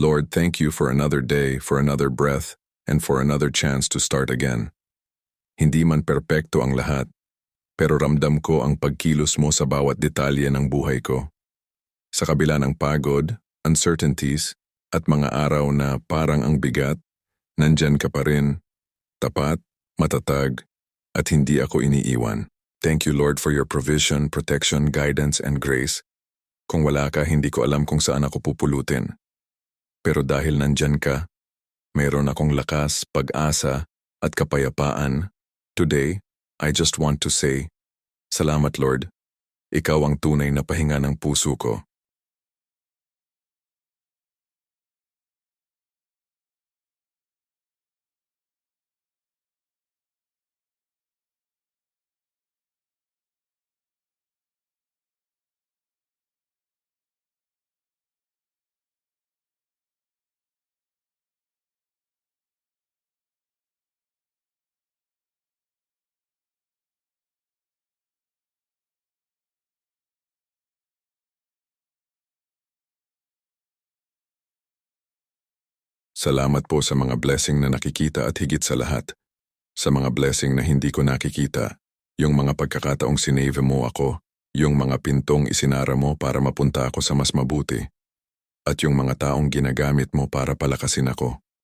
Lord, thank you for another day, for another breath, and for another chance to start again. Hindi man perpekto ang lahat, pero ramdam ko ang pagkilos mo sa bawat detalye ng buhay ko. Sa kabila ng pagod, uncertainties, at mga araw na parang ang bigat, nandyan ka pa rin, tapat, matatag, at hindi ako iniiwan. Thank you, Lord, for your provision, protection, guidance, and grace. Kung wala ka, hindi ko alam kung saan ako pupulutin. Pero dahil nandyan ka, mayroon akong lakas, pag-asa, at kapayapaan. Today, I just want to say, salamat, Lord. Ikaw ang tunay na pahinga ng puso ko. Salamat po sa mga blessing na nakikita at higit sa lahat, sa mga blessing na hindi ko nakikita, yung mga pagkakataong sinave mo ako, yung mga pintong isinara mo para mapunta ako sa mas mabuti, at yung mga taong ginagamit mo para palakasin ako.